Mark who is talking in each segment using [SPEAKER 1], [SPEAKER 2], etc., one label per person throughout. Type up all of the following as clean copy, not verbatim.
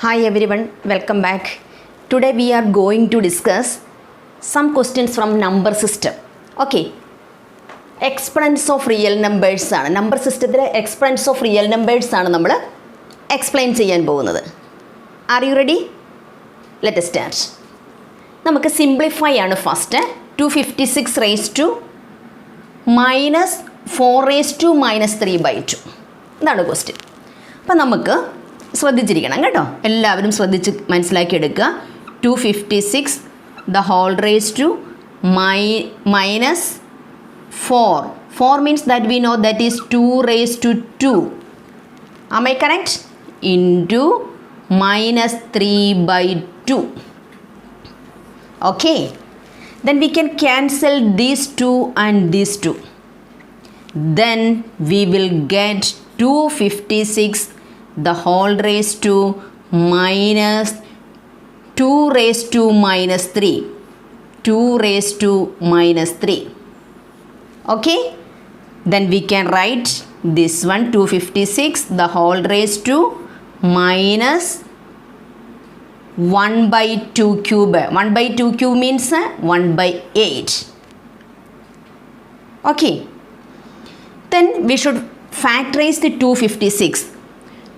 [SPEAKER 1] Hi everyone, welcome back. Today we are going to discuss some questions from number system. Okay. Exponents of real numbers ആണ്. Number systemത്തിലെ exponents of real numbers ആണ് നമ്മൾ explain ചെയ്യാൻ പോകുന്നത്. Are you ready? Let us start. നമുക്ക് simplify ആണ് first. 256 raised to minus 4 raised to minus 3 by 2. ഇതാണ് question. അപ്പം നമുക്ക് ശ്രദ്ധിച്ചിരിക്കണം കേട്ടോ, എല്ലാവരും ശ്രദ്ധിച്ച് മനസ്സിലാക്കി എടുക്കുക. 256 the whole raised to minus 4. 4 means that we know that is 2 raised to 2. Am I correct? Into minus 3 by 2. Okay. Then we can cancel these 2 and these 2. Then we will get 256 the whole raised to minus 2 raised to minus 3. 2 raised to minus 3. Okay. Then we can write this one 256 the whole raised to minus 1 by 2 cube. 1 by 2 cube means 1 by 8. Okay. Then we should factorize the 256.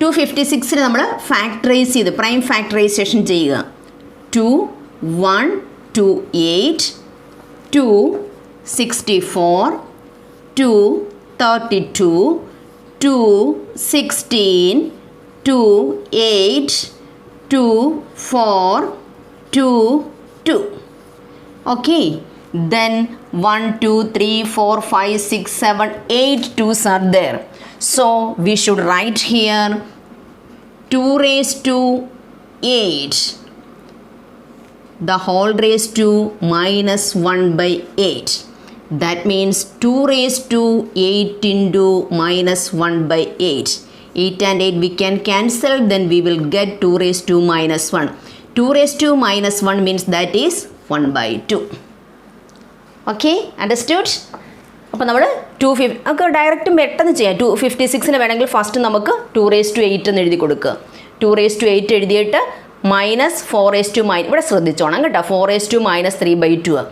[SPEAKER 1] 256 നമ്മൾ factorise ചെയ്ത് prime factorisation ചെയ്യുക. 2 1 2 8 2 64 2 32 2 16 2 8 2 4 2 2. Okay. Then 1 2 3 4 5 6 7 8 2's are there. So we should write here 2 raised to 8 the whole raised to minus 1 by 8. That means 2 raised to 8 into minus 1 by 8. 8 and 8 we can cancel, then we will get 2 raised to minus 1. 2 raised to minus 1 means that is 1 by 2. Okay, understood? അപ്പോൾ നമ്മൾ നമുക്ക് direct പെട്ടെന്ന് ചെയ്യാം. 256 വേണമെങ്കിൽ first നമുക്ക് 2 raised to 8 എന്ന് എഴുതി കൊടുക്കുക. 2 raised to 8 എഴുതിയിട്ട് മൈനസ് 4 raised to ഇവിടെ ശ്രദ്ധിച്ചോണം കേട്ടോ, 4 raised to minus 3 by 2.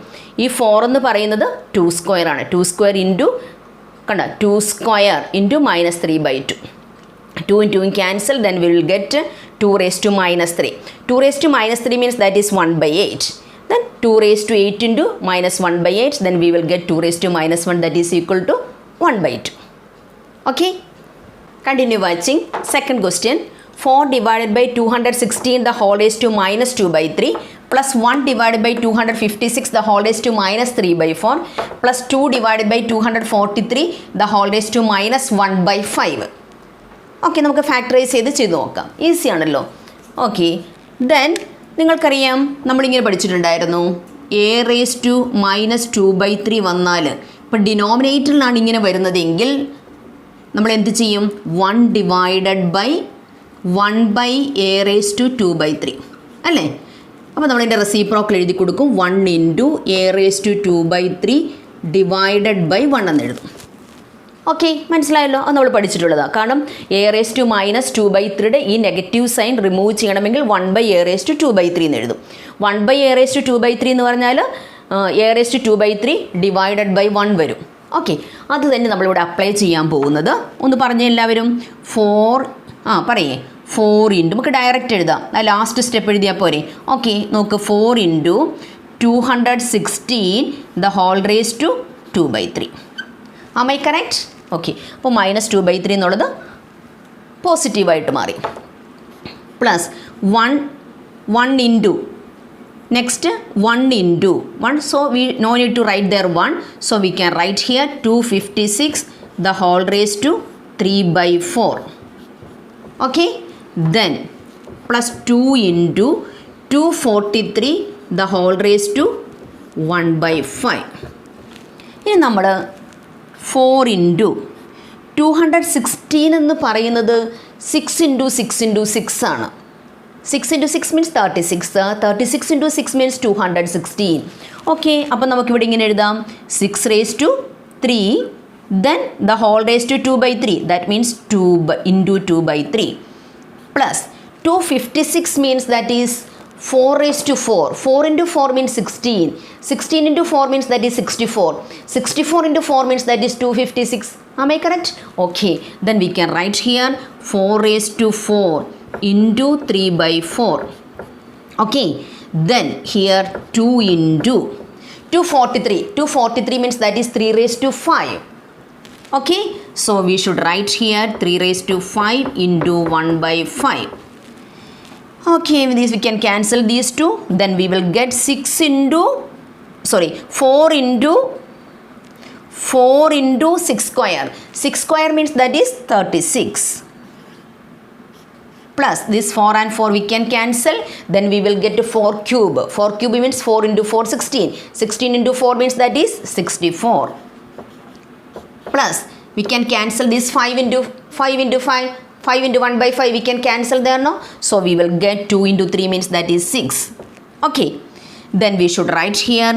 [SPEAKER 1] ഈ 4 എന്ന് പറയുന്നത് 2 സ്ക്വയർ ആണ്. 2 സ്ക്വയർ ഇൻറ്റു കണ്ട 2 square into minus 3 by 2. 2 and 2 cancel, then we will get 2 raised to minus 3. 2 raised to minus 3 means that is 1 by 8. Then 2 raised to 8 into minus 1 by 8, then we will get 2 raised to minus 1, that is equal to 1 by 2. Okay, continue watching. Second question, 4 divided by 216 the whole raised to minus 2 by 3 plus 1 divided by 256 the whole raised to minus 3 by 4 plus 2 divided by 243 the whole raised to minus 1 by 5. Okay, നമുക്ക് factorise ചെയ്ത് നോക്കാം. Easy ആണല്ലോ. Okay, then നിങ്ങൾക്കറിയാം നമ്മളിങ്ങനെ പഠിച്ചിട്ടുണ്ടായിരുന്നു a raise to minus 2 by 3 വന്നാൽ ഇപ്പം ഡിനോമിനേറ്ററിലാണ് ഇങ്ങനെ വരുന്നതെങ്കിൽ നമ്മൾ എന്ത് ചെയ്യും? 1 divided by 1 by a raise to 2 by 3 അല്ലേ? അപ്പോൾ നമ്മളതിൻ്റെ റെസിപ്രോക്കൽ എഴുതി കൊടുക്കും. 1 into a raise to 2 by 3 divided by 1 എന്ന് എഴുതും. ഓക്കെ, മനസ്സിലായല്ലോ? അത് നമ്മൾ പഠിച്ചിട്ടുള്ളതാണ്. കാരണം a raise to minus 2 by 3യുടെ ഈ നെഗറ്റീവ് സൈൻ റിമൂവ് ചെയ്യണമെങ്കിൽ 1 by a raise to 2 by 3 എന്ന് എഴുതും. 1 by a raise to 2 by 3 എന്ന് പറഞ്ഞാൽ a raise to 2 by 3 divided by 1 വരും. ഓക്കെ, അത് തന്നെ നമ്മളിവിടെ അപ്ലൈ ചെയ്യാൻ പോകുന്നത്. ഒന്ന് പറഞ്ഞേ എല്ലാവരും. 4 പറയേ 4 ഇൻറ്റു നമുക്ക് ഡയറക്റ്റ് എഴുതാം. ലാസ്റ്റ് സ്റ്റെപ്പ് എഴുതിയാൽ പോരെ? ഓക്കെ, നോക്ക് 4 into 216 the whole raise to 2 by 3. Am I correct? Okay, അപ്പോൾ മൈനസ് 2 by 3 എന്നുള്ളത് പോസിറ്റീവായിട്ട് മാറി. Plus 1 into next 1 into 1. So we no need to write there 1. So we can write here 256 the whole raise to 3 by 4. Okay, then plus 2 into 243 the whole raise to 1 by 5. ഇനി നമ്മൾ 4 into 216 എന്ന് പറയുന്നത് 6 into 6 into 6 ആണ്. 6 into 6 means 36. 36 into 6 means 216. Okay, അപ്പം നമുക്കിവിടെ ഇങ്ങനെ എഴുതാം 6 raised to 3 then the whole raised to 2 by 3, that means 2 into 2 by 3 plus 256 means that is 4 raised to 4. 4 into 4 means 16. 16 into 4 means that is 64. 64 into 4 means that is 256. Am I correct? Okay. Then we can write here 4 raised to 4 into 3 by 4. Okay. Then here 2 into 243. 243 means that is 3 raised to 5. Okay. So we should write here 3 raised to 5 into 1 by 5. Okay, with this we can cancel these two. Then we will get 4 into 6 square. 6 square means that is 36. Plus this 4 and 4 we can cancel. Then we will get 4 cube. 4 cube means 4 into 4, 16. 16 into 4 means that is 64. Plus we can cancel this 5 into 5. 5 into 1 by 5 we can cancel there, no? So we will get 2 into 3 means that is 6. Okay. Then we should write here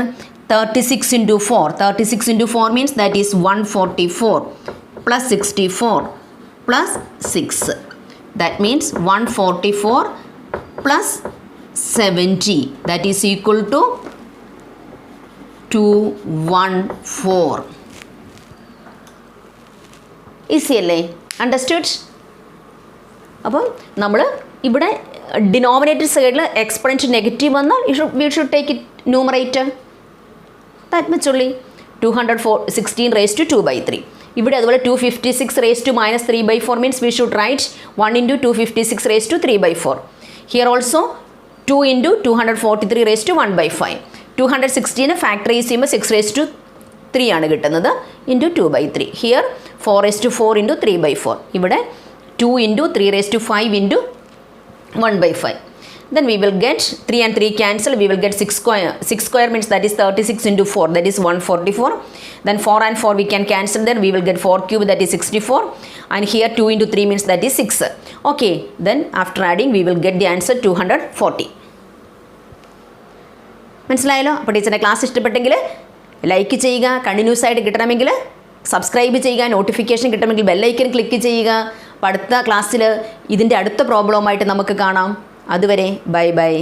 [SPEAKER 1] 36 into 4. 36 into 4 means that is 144 plus 64 plus 6. That means 144 plus 70. That is equal to 214. Easy അല്ലേ? Understood? അപ്പം നമ്മൾ ഇവിടെ denominator സൈഡിൽ exponent negative വന്നാൽ we should take it numerator. That much only. 216 raised to 2 by 3. ഇവിടെ അതുപോലെ 256 raised to minus 3 by 4 means we should write 1 into 256 raised to 3 by 4. Here also 2 into 243 raised to 1 by 5. 216 factorise ചെയ്യുമ്പോൾ 6 raised to 3 ആണ് കിട്ടുന്നത് into 2 by 3. Here 4 raised to 4 into 3 by 4. ഇവിടെ 2 into 3 raised to 5 into 1 by 5. Then we will get 3 and 3 cancel. We will get 6 square. 6 square means that is 36 into 4. That is 144. Then 4 and 4 we can cancel. Then we will get 4 cube. That is 64. And here 2 into 3 means that is 6. Okay. Then after adding we will get the answer 240. മനസ്സിലായല്ലോ? അപ്പോൾ ടീച്ചറിൻ്റെ class ഇഷ്ടപ്പെട്ടെങ്കിൽ like ചെയ്യുക. Continuous ആയിട്ട് കിട്ടണമെങ്കിൽ subscribe ചെയ്യുക. Notification കിട്ടണമെങ്കിൽ ബെല്ലൈക്കൻ click ചെയ്യുക. അപ്പോൾ അടുത്ത ക്ലാസ്സിൽ ഇതിൻ്റെ അടുത്ത പ്രോബ്ലവുമായിട്ട് നമുക്ക് കാണാം. അതുവരെ ബൈ ബൈ.